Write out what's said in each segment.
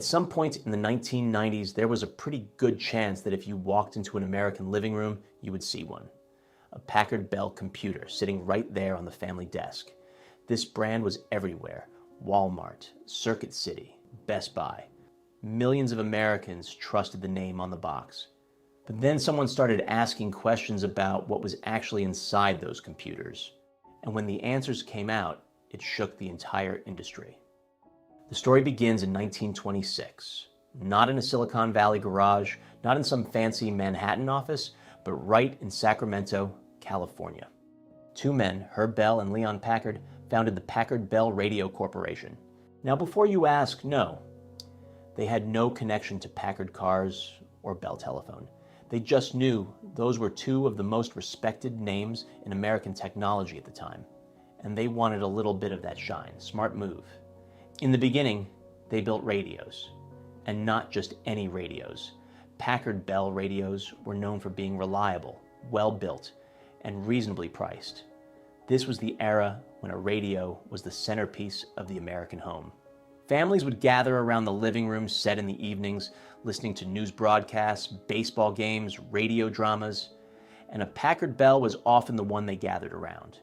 At some point in the 1990s, there was a pretty good chance that if you walked into an American living room, you would see one. A Packard Bell computer sitting right there on the family desk. This brand was everywhere. Walmart, Circuit City, Best Buy. Millions of Americans trusted the name on the box. But then someone started asking questions about what was actually inside those computers. And when the answers came out, it shook the entire industry. The story begins in 1926, not in a Silicon Valley garage, not in some fancy Manhattan office, but right in Sacramento, California. Two men, Herb Bell and Leon Packard, founded the Packard Bell Radio Corporation. Now, before you ask, no, they had no connection to Packard cars or Bell Telephone. They just knew those were two of the most respected names in American technology at the time, and they wanted a little bit of that shine. Smart move. In the beginning, they built radios, and not just any radios. Packard Bell radios were known for being reliable, well-built, and reasonably priced. This was the era when a radio was the centerpiece of the American home. Families would gather around the living room set in the evenings, listening to news broadcasts, baseball games, radio dramas, and a Packard Bell was often the one they gathered around.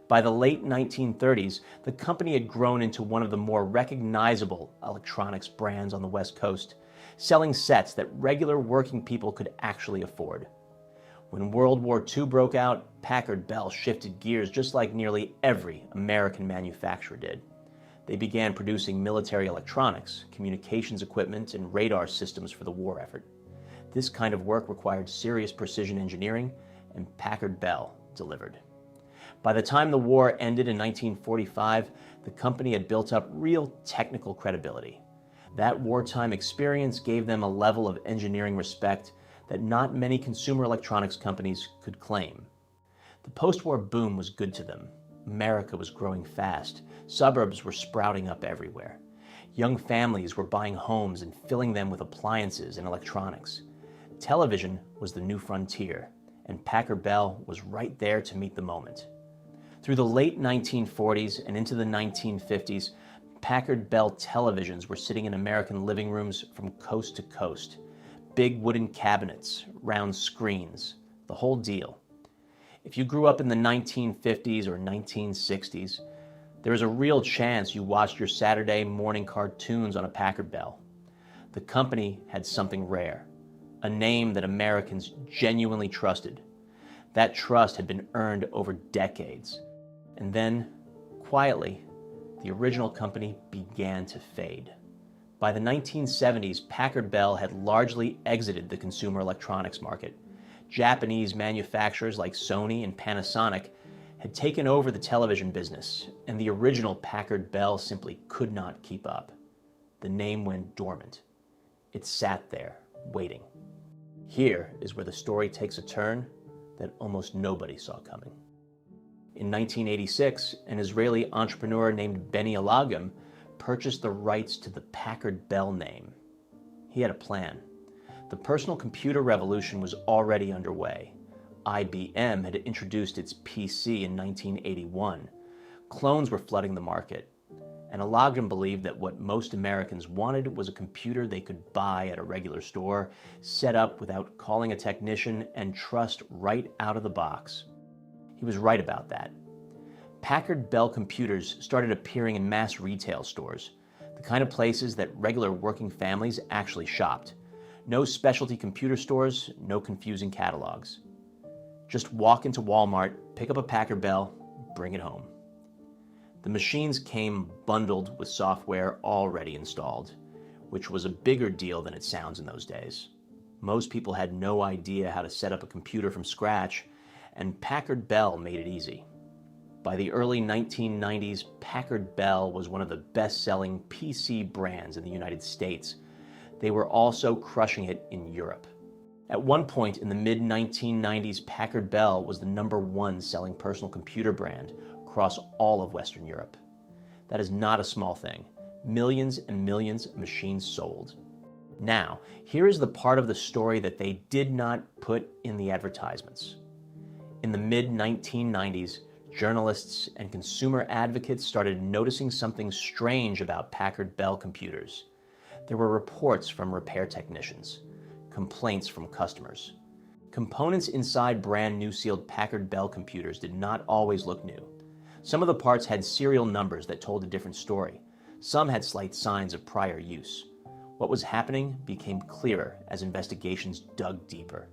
By the late 1930s, the company had grown into one of the more recognizable electronics brands on the West Coast, selling sets that regular working people could actually afford. When World War II broke out, Packard Bell shifted gears just like nearly every American manufacturer did. They began producing military electronics, communications equipment, and radar systems for the war effort. This kind of work required serious precision engineering, and Packard Bell delivered. By the time the war ended in 1945, the company had built up real technical credibility. That wartime experience gave them a level of engineering respect that not many consumer electronics companies could claim. The post-war boom was good to them. America was growing fast. Suburbs were sprouting up everywhere. Young families were buying homes and filling them with appliances and electronics. Television was the new frontier, and Packard Bell was right there to meet the moment. Through the late 1940s and into the 1950s, Packard Bell televisions were sitting in American living rooms from coast to coast. Big wooden cabinets, round screens, the whole deal. If you grew up in the 1950s or 1960s, there was a real chance you watched your Saturday morning cartoons on a Packard Bell. The company had something rare, a name that Americans genuinely trusted. That trust had been earned over decades. And then, quietly, the original company began to fade. By the 1970s, Packard Bell had largely exited the consumer electronics market. Japanese manufacturers like Sony and Panasonic had taken over the television business, and the original Packard Bell simply could not keep up. The name went dormant. It sat there, waiting. Here is where the story takes a turn that almost nobody saw coming. In 1986, an Israeli entrepreneur named Benny Alagim purchased the rights to the Packard Bell name. He had a plan. The personal computer revolution was already underway. IBM had introduced its PC in 1981. Clones were flooding the market, and Alagim believed that what most Americans wanted was a computer they could buy at a regular store, set up without calling a technician, and trust right out of the box. He was right about that. Packard Bell computers started appearing in mass retail stores, the kind of places that regular working families actually shopped. No specialty computer stores, no confusing catalogs. Just walk into Walmart, pick up a Packard Bell, bring it home. The machines came bundled with software already installed, which was a bigger deal than it sounds in those days. Most people had no idea how to set up a computer from scratch, and Packard Bell made it easy. By the early 1990s, Packard Bell was one of the best-selling PC brands in the United States. They were also crushing it in Europe. At one point in the mid-1990s, Packard Bell was the #1 selling personal computer brand across all of Western Europe. That is not a small thing. Millions and millions of machines sold. Now, here is the part of the story that they did not put in the advertisements. In the mid-1990s, journalists and consumer advocates started noticing something strange about Packard Bell computers. There were reports from repair technicians, complaints from customers. Components inside brand new sealed Packard Bell computers did not always look new. Some of the parts had serial numbers that told a different story. Some had slight signs of prior use. What was happening became clearer as investigations dug deeper.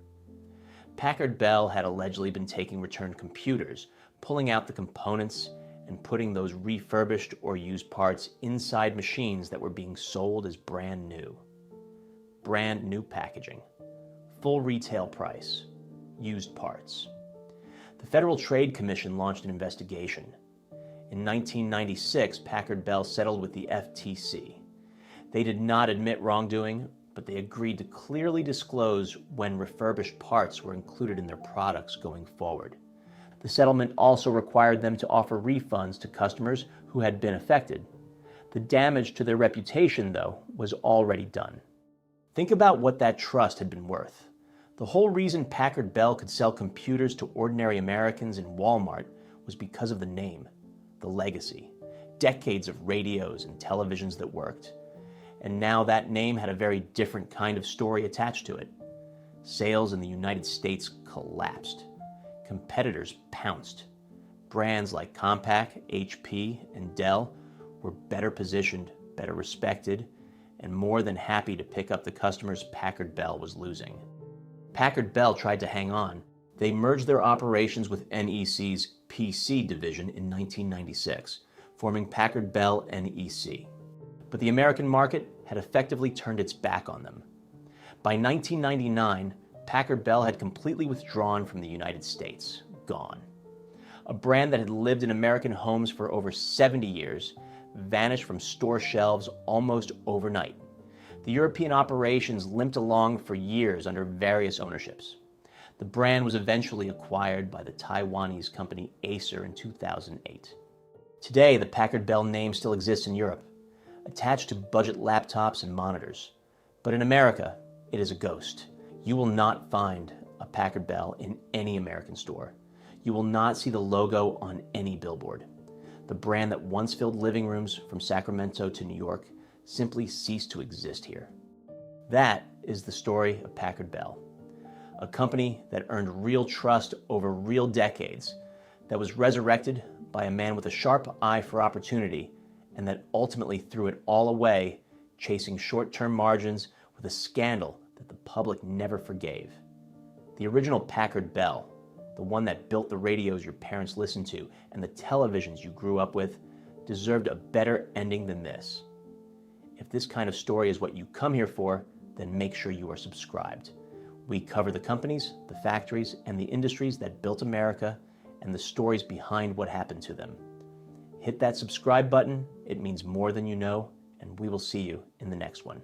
Packard Bell had allegedly been taking returned computers, pulling out the components, and putting those refurbished or used parts inside machines that were being sold as brand new. Brand new packaging. Full retail price. Used parts. The Federal Trade Commission launched an investigation. In 1996, Packard Bell settled with the FTC. They did not admit wrongdoing, but they agreed to clearly disclose when refurbished parts were included in their products going forward. The settlement also required them to offer refunds to customers who had been affected. The damage to their reputation, though, was already done. Think about what that trust had been worth. The whole reason Packard Bell could sell computers to ordinary Americans in Walmart was because of the name, the legacy, decades of radios and televisions that worked. And now that name had a very different kind of story attached to it. Sales in the United States collapsed. Competitors pounced. Brands like Compaq, HP, and Dell were better positioned, better respected, and more than happy to pick up the customers Packard Bell was losing. Packard Bell tried to hang on. They merged their operations with NEC's PC division in 1996, forming Packard Bell NEC. But the American market had effectively turned its back on them. By 1999, Packard Bell had completely withdrawn from the United States, gone. A brand that had lived in American homes for over 70 years vanished from store shelves almost overnight. The European operations limped along for years under various ownerships. The brand was eventually acquired by the Taiwanese company Acer in 2008. Today, the Packard Bell name still exists in Europe, attached to budget laptops and monitors. But in America, it is a ghost. You will not find a Packard Bell in any American store. You will not see the logo on any billboard. The brand that once filled living rooms from Sacramento to New York simply ceased to exist here. That is the story of Packard Bell, a company that earned real trust over real decades, that was resurrected by a man with a sharp eye for opportunity, and that ultimately threw it all away, chasing short-term margins with a scandal that the public never forgave. The original Packard Bell, the one that built the radios your parents listened to and the televisions you grew up with, deserved a better ending than this. If this kind of story is what you come here for, then make sure you are subscribed. We cover the companies, the factories, and the industries that built America and the stories behind what happened to them. Hit that subscribe button. It means more than you know, and we will see you in the next one.